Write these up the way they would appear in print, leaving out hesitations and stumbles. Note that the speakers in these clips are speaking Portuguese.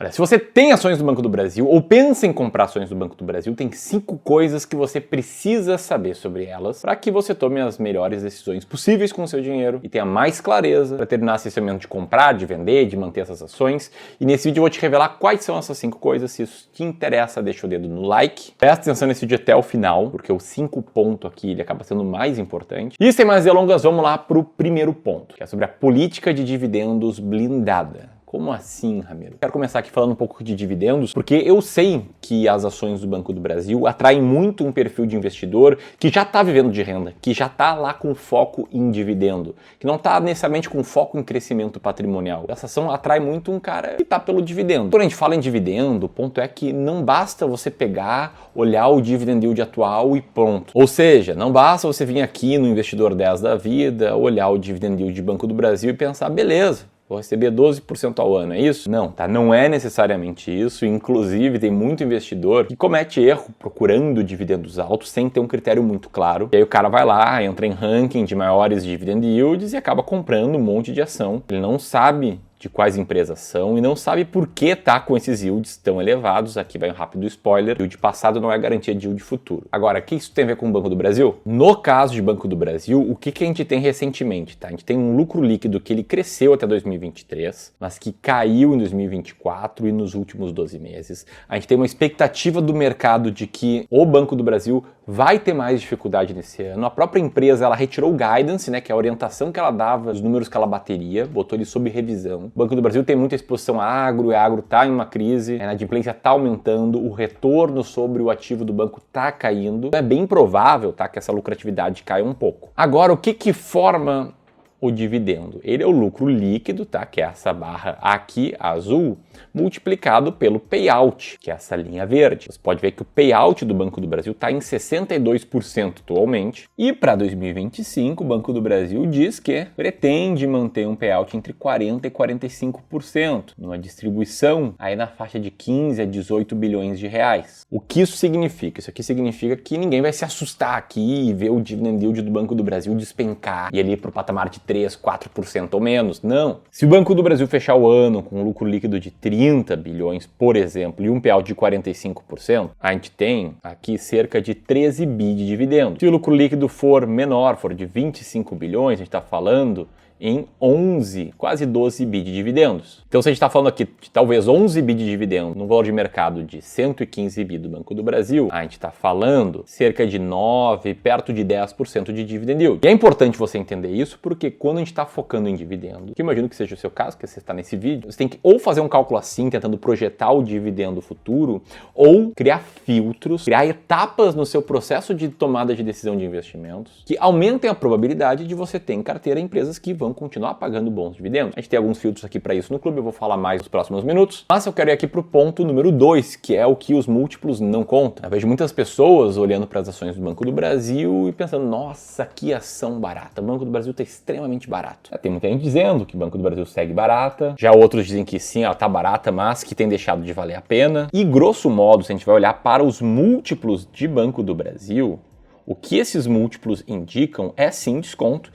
Olha, se você tem ações do Banco do Brasil ou pensa em comprar ações do Banco do Brasil, tem 5 coisas que você precisa saber sobre elas para que você tome as melhores decisões possíveis com o seu dinheiro e tenha mais clareza para terminar esse momento de comprar, de vender, de manter essas ações. E nesse vídeo eu vou te revelar quais são essas 5 coisas. Se isso te interessa, deixa o dedo no like. Presta atenção nesse vídeo até o final, porque o 5 ponto aqui ele acaba sendo mais importante. E sem mais delongas, vamos lá para o primeiro ponto, que é sobre a política de dividendos blindada. Como assim, Ramiro? Quero começar aqui falando um pouco de dividendos, porque eu sei que as ações do Banco do Brasil atraem muito um perfil de investidor que já está vivendo de renda, que já está lá com foco em dividendo, que não está necessariamente com foco em crescimento patrimonial. Essa ação atrai muito um cara que está pelo dividendo. Quando a gente fala em dividendo, o ponto é que não basta você pegar, olhar o dividend yield atual e pronto. Ou seja, não basta você vir aqui no Investidor 10 da vida, olhar o dividend yield de Banco do Brasil e pensar, beleza, vou receber 12% ao ano, é isso? Não, tá? Não é necessariamente isso. Inclusive, tem muito investidor que comete erro procurando dividendos altos sem ter um critério muito claro. E aí o cara vai lá, entra em ranking de maiores dividend yields e acaba comprando um monte de ação. Ele não sabe de quais empresas são e não sabe por que tá com esses yields tão elevados. Aqui vai um rápido spoiler: yield passado não é garantia de yield futuro. Agora, o que isso tem a ver com o Banco do Brasil? No caso de Banco do Brasil, o que a gente tem recentemente? Tá? A gente tem um lucro líquido que ele cresceu até 2023, mas que caiu em 2024 e nos últimos 12 meses. A gente tem uma expectativa do mercado de que o Banco do Brasil vai ter mais dificuldade nesse ano. A própria empresa, ela retirou o guidance, né, que é a orientação que ela dava, os números que ela bateria, botou ele sob revisão. O Banco do Brasil tem muita exposição a agro, e a agro está em uma crise, a inadimplência está aumentando, o retorno sobre o ativo do banco está caindo. É bem provável, tá, que essa lucratividade caia um pouco. Agora, o que forma o dividendo? Ele é o lucro líquido, tá? Que é essa barra aqui azul, multiplicado pelo payout, que é essa linha verde. Você pode ver que o payout do Banco do Brasil está em 62% atualmente. E para 2025, o Banco do Brasil diz que pretende manter um payout entre 40% e 45%, numa distribuição aí na faixa de 15 a 18 bilhões de reais. O que isso significa? Isso aqui significa que ninguém vai se assustar aqui e ver o dividend yield do Banco do Brasil despencar e ali para o patamar de 3, 4% ou menos. Não. Se o Banco do Brasil fechar o ano com um lucro líquido de 30 bilhões, por exemplo, e um payout de 45%, a gente tem aqui cerca de 13 bi de dividendos. Se o lucro líquido for menor, for de 25 bilhões, a gente está falando em 11, quase 12 bi de dividendos. Então, se a gente está falando aqui de talvez 11 bi de dividendos no valor de mercado de 115 bi do Banco do Brasil, a gente está falando cerca de 9, perto de 10% de dividend yield. E é importante você entender isso porque quando a gente está focando em dividendo, que eu imagino que seja o seu caso, que você está nesse vídeo, você tem que ou fazer um cálculo assim, tentando projetar o dividendo futuro, ou criar filtros, criar etapas no seu processo de tomada de decisão de investimentos que aumentem a probabilidade de você ter em carteira empresas que vão continuar pagando bons dividendos. A gente tem alguns filtros aqui para isso no clube, eu vou falar mais nos próximos minutos, mas eu quero ir aqui para o ponto número 2, que é o que os múltiplos não contam. Eu vejo muitas pessoas olhando para as ações do Banco do Brasil e pensando, nossa, que ação barata, o Banco do Brasil está extremamente barato. Tem muita gente dizendo que o Banco do Brasil segue barata, já outros dizem que sim, ela está barata, mas que tem deixado de valer a pena. E grosso modo, se a gente vai olhar para os múltiplos de Banco do Brasil, o que esses múltiplos indicam é sim desconto.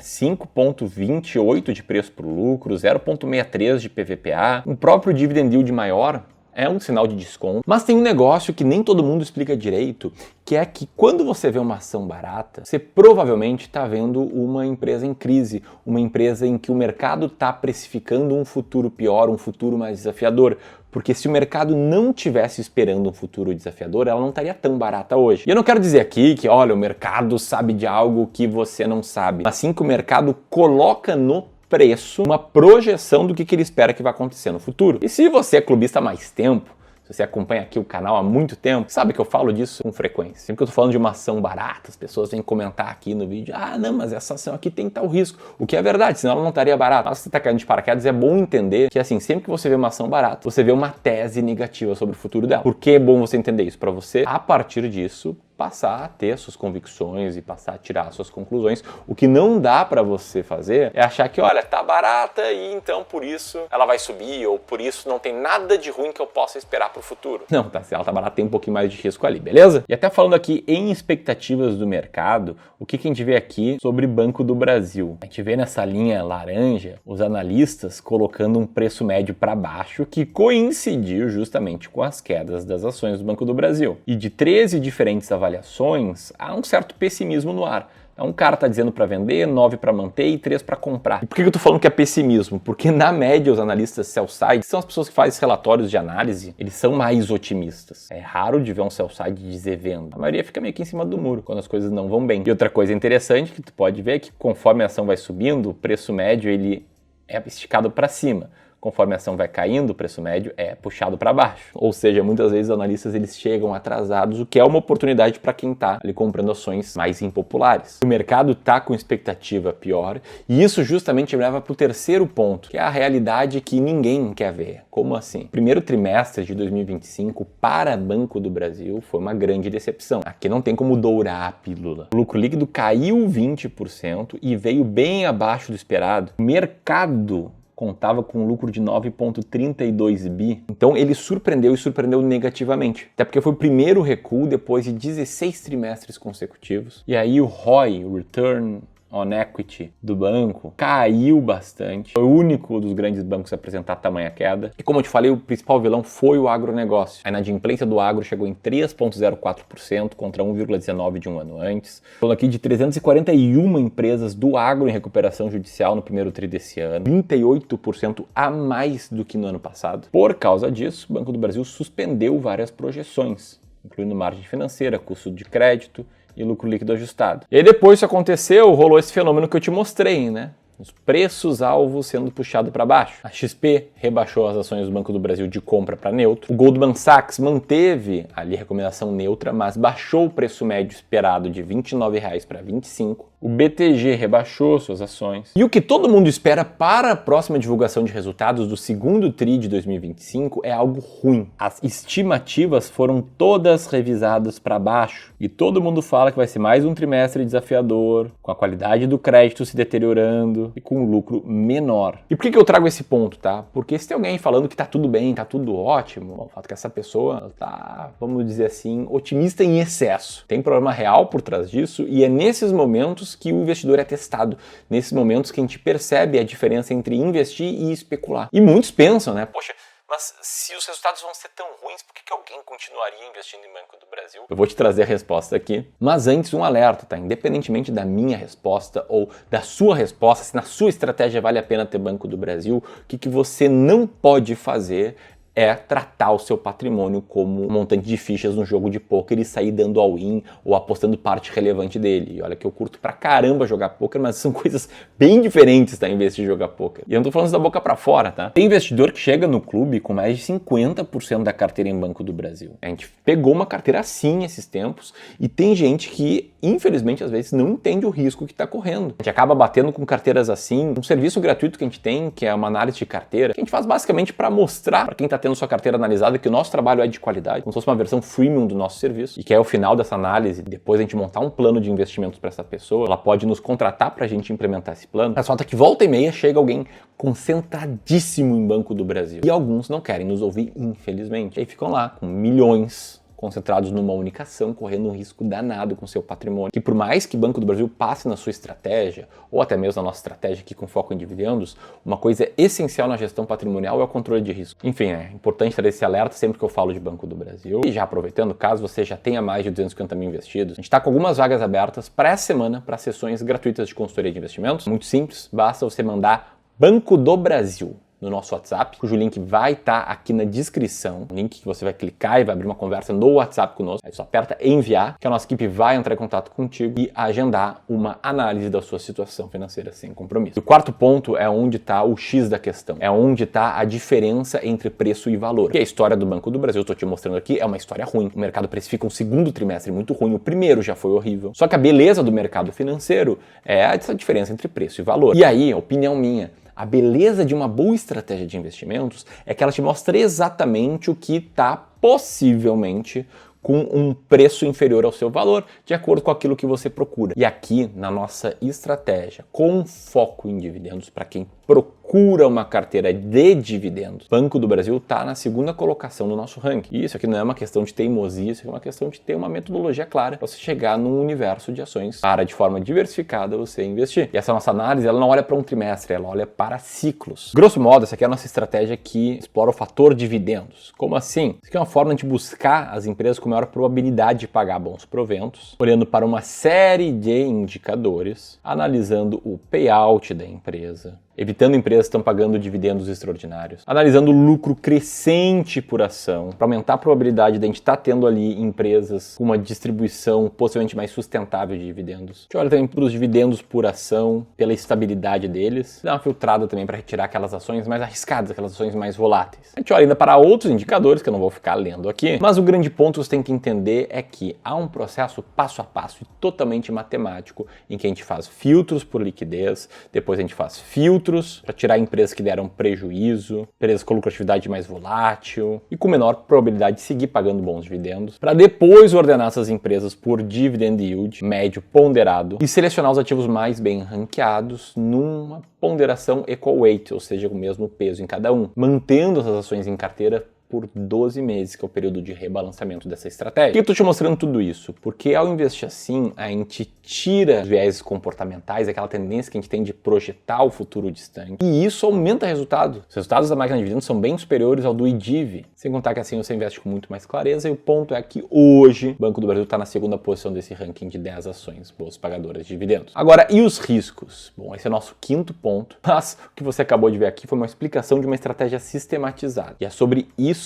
5,28 de preço para o lucro, 0,63 de PVPA, um próprio dividend yield maior é um sinal de desconto. Mas tem um negócio que nem todo mundo explica direito, que é que quando você vê uma ação barata, você provavelmente está vendo uma empresa em crise, uma empresa em que o mercado está precificando um futuro pior, um futuro mais desafiador. Porque se o mercado não tivesse esperando um futuro desafiador, ela não estaria tão barata hoje. E eu não quero dizer aqui que, olha, o mercado sabe de algo que você não sabe. Mas sim que o mercado coloca no preço uma projeção do que ele espera que vai acontecer no futuro. E se você é clubista há mais tempo, se você acompanha aqui o canal há muito tempo, sabe que eu falo disso com frequência. Sempre que eu tô falando de uma ação barata, as pessoas vêm comentar aqui no vídeo, ah, não, mas essa ação aqui tem tal risco. O que é verdade, senão ela não estaria barata. Mas se você tá caindo de paraquedas, é bom entender que, assim, sempre que você vê uma ação barata, você vê uma tese negativa sobre o futuro dela. Por que é bom você entender isso? Para você, a partir disso, passar a ter suas convicções e passar a tirar suas conclusões. O que não dá para você fazer é achar que, olha, tá barata e então por isso ela vai subir, ou por isso não tem nada de ruim que eu possa esperar pro futuro. Não, tá, se ela tá barata tem um pouquinho mais de risco ali, beleza? E até falando aqui em expectativas do mercado, o que a gente vê aqui sobre Banco do Brasil? A gente vê nessa linha laranja os analistas colocando um preço médio para baixo que coincidiu justamente com as quedas das ações do Banco do Brasil. E de 13 diferentes avaliações, há um certo pessimismo no ar. Um cara está dizendo para vender, 9 para manter e 3 para comprar. E por que eu estou falando que é pessimismo? Porque na média os analistas sell-side, que são as pessoas que fazem relatórios de análise, eles são mais otimistas. É raro de ver um sell-side dizer venda. A maioria fica meio que em cima do muro, quando as coisas não vão bem. E outra coisa interessante que tu pode ver é que conforme a ação vai subindo, o preço médio ele é esticado para cima. Conforme a ação vai caindo, o preço médio é puxado para baixo. Ou seja, muitas vezes os analistas eles chegam atrasados, o que é uma oportunidade para quem está ali comprando ações mais impopulares. O mercado está com expectativa pior e isso justamente me leva para o terceiro ponto, que é a realidade que ninguém quer ver. Como assim? O primeiro trimestre de 2025 para Banco do Brasil foi uma grande decepção. Aqui não tem como dourar a pílula. O lucro líquido caiu 20% e veio bem abaixo do esperado. O mercado contava com um lucro de 9,32 bi. Então ele surpreendeu e surpreendeu negativamente. Até porque foi o primeiro recuo depois de 16 trimestres consecutivos. E aí o ROI, o Return on Equity do banco, caiu bastante. Foi o único dos grandes bancos a apresentar tamanha queda. E como eu te falei, o principal vilão foi o agronegócio. A inadimplência do agro chegou em 3,04% contra 1,19% de um ano antes. Falando aqui de 341 empresas do agro em recuperação judicial no primeiro tri desse ano, 38% a mais do que no ano passado. Por causa disso, o Banco do Brasil suspendeu várias projeções, incluindo margem financeira, custo de crédito e lucro líquido ajustado. E aí depois isso aconteceu, rolou esse fenômeno que eu te mostrei, né? Os preços-alvos sendo puxados para baixo. A XP rebaixou as ações do Banco do Brasil de compra para neutro. O Goldman Sachs manteve ali a recomendação neutra, mas baixou o preço médio esperado de R$ 29,00 para R$ 25,00. O BTG rebaixou suas ações. E o que todo mundo espera para a próxima divulgação de resultados do segundo TRI de 2025 é algo ruim. As estimativas foram todas revisadas para baixo. E todo mundo fala que vai ser mais um trimestre desafiador, com a qualidade do crédito se deteriorando e com um lucro menor. E por que eu trago esse ponto, tá? Porque se tem alguém falando que tá tudo bem, tá tudo ótimo, o fato é que essa pessoa tá, vamos dizer assim, otimista em excesso. Tem problema real por trás disso e é nesses momentos que o investidor é testado. Nesses momentos que a gente percebe a diferença entre investir e especular. E muitos pensam, né? Poxa, mas se os resultados vão ser tão ruins, por que alguém continuaria investindo em Banco do Brasil? Eu vou te trazer a resposta aqui. Mas antes, um alerta, tá? Independentemente da minha resposta ou da sua resposta, se na sua estratégia vale a pena ter Banco do Brasil, o que você não pode fazer é tratar o seu patrimônio como um montante de fichas no jogo de pôquer e sair dando all-in ou apostando parte relevante dele. E olha que eu curto pra caramba jogar pôquer, mas são coisas bem diferentes, tá, em vez de jogar pôquer. E eu não tô falando isso da boca pra fora, tá? Tem investidor que chega no clube com mais de 50% da carteira em Banco do Brasil. A gente pegou uma carteira assim esses tempos e tem gente que, infelizmente, às vezes não entende o risco que tá correndo. A gente acaba batendo com carteiras assim, um serviço gratuito que a gente tem, que é uma análise de carteira, que a gente faz basicamente para mostrar para quem tá tendo sua carteira analisada que o nosso trabalho é de qualidade, como se fosse uma versão freemium do nosso serviço, e que é o final dessa análise, depois a gente montar um plano de investimentos para essa pessoa, ela pode nos contratar para a gente implementar esse plano. Mas falta que volta e meia chega alguém concentradíssimo em Banco do Brasil. E alguns não querem nos ouvir, infelizmente. E aí ficam lá com milhões concentrados numa única ação, correndo um risco danado com seu patrimônio. Que por mais que Banco do Brasil passe na sua estratégia, ou até mesmo na nossa estratégia aqui com foco em dividendos, uma coisa essencial na gestão patrimonial é o controle de risco. Enfim, é importante ter esse alerta sempre que eu falo de Banco do Brasil. E já aproveitando, caso você já tenha mais de 250 mil investidos, a gente está com algumas vagas abertas para essa semana para sessões gratuitas de consultoria de investimentos. Muito simples, basta você mandar Banco do Brasil no nosso WhatsApp, cujo link vai estar aqui na descrição. Um link que você vai clicar e vai abrir uma conversa no WhatsApp conosco. Aí só aperta enviar, que a nossa equipe vai entrar em contato contigo e agendar uma análise da sua situação financeira sem compromisso. E o quarto ponto é onde está o X da questão. É onde está a diferença entre preço e valor. E a história do Banco do Brasil, eu estou te mostrando aqui, é uma história ruim. O mercado precifica um segundo trimestre muito ruim, o primeiro já foi horrível. Só que a beleza do mercado financeiro é essa diferença entre preço e valor. E aí, opinião minha, a beleza de uma boa estratégia de investimentos é que ela te mostra exatamente o que está possivelmente com um preço inferior ao seu valor, de acordo com aquilo que você procura. E aqui, na nossa estratégia, com foco em dividendos, para quem procura uma carteira de dividendos, Banco do Brasil está na segunda colocação do nosso ranking. E isso aqui não é uma questão de teimosia, isso aqui é uma questão de ter uma metodologia clara para você chegar num universo de ações para, de forma diversificada, você investir. E essa nossa análise, ela não olha para um trimestre, ela olha para ciclos. Grosso modo, essa aqui é a nossa estratégia que explora o fator dividendos. Como assim? Isso aqui é uma forma de buscar as empresas com maior probabilidade de pagar bons proventos, olhando para uma série de indicadores, analisando o payout da empresa, evitando empresas que estão pagando dividendos extraordinários, analisando o lucro crescente por ação, para aumentar a probabilidade de a gente estar tendo ali empresas com uma distribuição possivelmente mais sustentável de dividendos. A gente olha também para os dividendos por ação, pela estabilidade deles, dá uma filtrada também para retirar aquelas ações mais arriscadas, aquelas ações mais voláteis. A gente olha ainda para outros indicadores, que eu não vou ficar lendo aqui, mas o grande ponto que você tem que entender é que há um processo passo a passo e totalmente matemático, em que a gente faz filtros por liquidez, depois a gente faz filtros para tirar empresas que deram prejuízo, empresas com lucratividade mais volátil e com menor probabilidade de seguir pagando bons dividendos, para depois ordenar essas empresas por dividend yield médio ponderado e selecionar os ativos mais bem ranqueados numa ponderação equal weight, ou seja, com o mesmo peso em cada um, mantendo essas ações em carteira por 12 meses, que é o período de rebalanceamento dessa estratégia. Por que eu estou te mostrando tudo isso? Porque ao investir assim, a gente tira os viéses comportamentais, aquela tendência que a gente tem de projetar o futuro distante, e isso aumenta o resultado. Os resultados da máquina de dividendos são bem superiores ao do IDIV, sem contar que assim você investe com muito mais clareza, e o ponto é que hoje o Banco do Brasil está na segunda posição desse ranking de 10 ações boas pagadoras de dividendos. Agora, e os riscos? Bom, esse é o nosso quinto ponto, mas o que você acabou de ver aqui foi uma explicação de uma estratégia sistematizada, e é sobre isso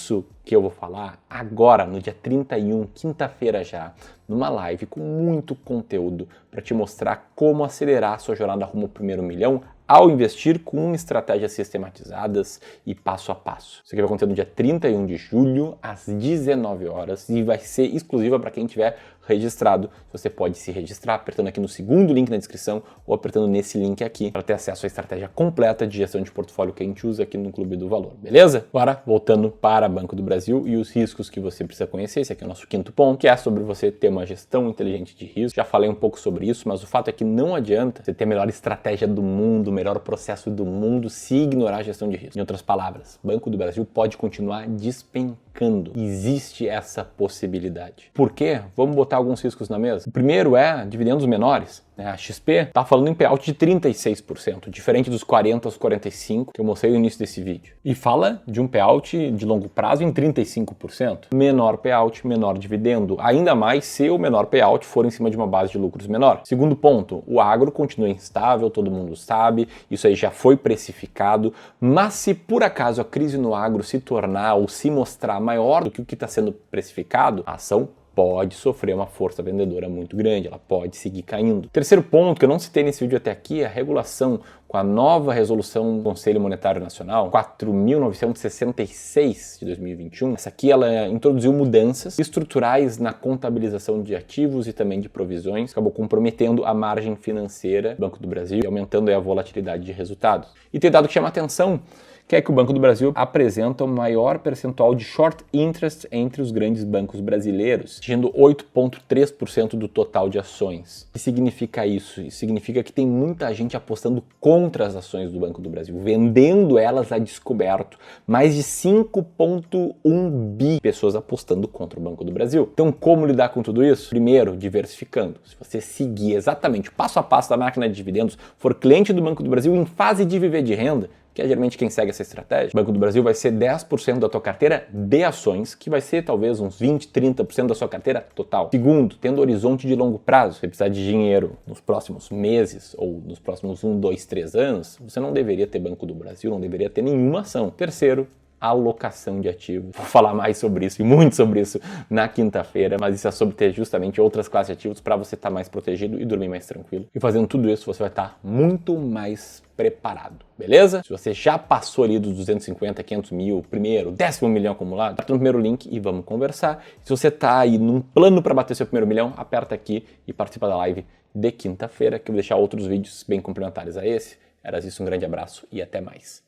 que eu vou falar agora, no dia 31, quinta-feira já, numa live com muito conteúdo para te mostrar como acelerar a sua jornada rumo ao primeiro milhão ao investir com estratégias sistematizadas e passo a passo. Isso aqui vai acontecer no dia 31 de julho, às 19 horas, e vai ser exclusiva para quem tiver registrado. Você pode se registrar apertando aqui no segundo link na descrição ou apertando nesse link aqui para ter acesso à estratégia completa de gestão de portfólio que a gente usa aqui no Clube do Valor, beleza? Agora, voltando para Banco do Brasil e os riscos que você precisa conhecer, esse aqui é o nosso quinto ponto, que é sobre você ter uma gestão inteligente de risco. Já falei um pouco sobre isso, mas o fato é que não adianta você ter a melhor estratégia do mundo, o melhor processo do mundo, se ignorar a gestão de risco. Em outras palavras, Banco do Brasil pode continuar despencando. Existe essa possibilidade. Por quê? Vamos botar alguns riscos na mesa. O primeiro é dividendos menores. A XP está falando em payout de 36%, diferente dos 40% aos 45% que eu mostrei no início desse vídeo. E fala de um payout de longo prazo em 35%. Menor payout, menor dividendo. Ainda mais se o menor payout for em cima de uma base de lucros menor. Segundo ponto, o agro continua instável, todo mundo sabe, isso aí já foi precificado, mas se por acaso a crise no agro se tornar ou se mostrar maior do que o que está sendo precificado, a ação pode sofrer uma força vendedora muito grande, ela pode seguir caindo. Terceiro ponto que eu não citei nesse vídeo até aqui é a regulação com a nova resolução do Conselho Monetário Nacional 4.966 de 2021. Essa aqui ela introduziu mudanças estruturais na contabilização de ativos e também de provisões, acabou comprometendo a margem financeira do Banco do Brasil e aumentando a volatilidade de resultados. E tem dado que chama atenção, que é que o Banco do Brasil apresenta o maior percentual de short interest entre os grandes bancos brasileiros, atingindo 8,3% do total de ações. O que significa isso? Isso significa que tem muita gente apostando contra as ações do Banco do Brasil, vendendo elas a descoberto. Mais de 5,1 bi pessoas apostando contra o Banco do Brasil. Então, como lidar com tudo isso? Primeiro, diversificando. Se você seguir exatamente o passo a passo da máquina de dividendos, for cliente do Banco do Brasil em fase de viver de renda, que é geralmente quem segue essa estratégia, o Banco do Brasil vai ser 10% da tua carteira de ações, que vai ser talvez uns 20, 30% da sua carteira total. Segundo, tendo horizonte de longo prazo, se você precisar de dinheiro nos próximos meses ou nos próximos 1, 2, 3 anos, você não deveria ter Banco do Brasil, não deveria ter nenhuma ação. Terceiro, alocação de ativos. Vou falar mais sobre isso e muito sobre isso na quinta-feira, mas isso é sobre ter justamente outras classes de ativos para você estar mais protegido e dormir mais tranquilo. E fazendo tudo isso, você vai estar muito mais preparado, beleza? Se você já passou ali dos 250, 500 mil, primeiro, 10º milhão acumulado, aperta no primeiro link e vamos conversar. Se você está aí num plano para bater seu primeiro milhão, aperta aqui e participa da live de quinta-feira, que eu vou deixar outros vídeos bem complementares a esse. Era isso, um grande abraço e até mais.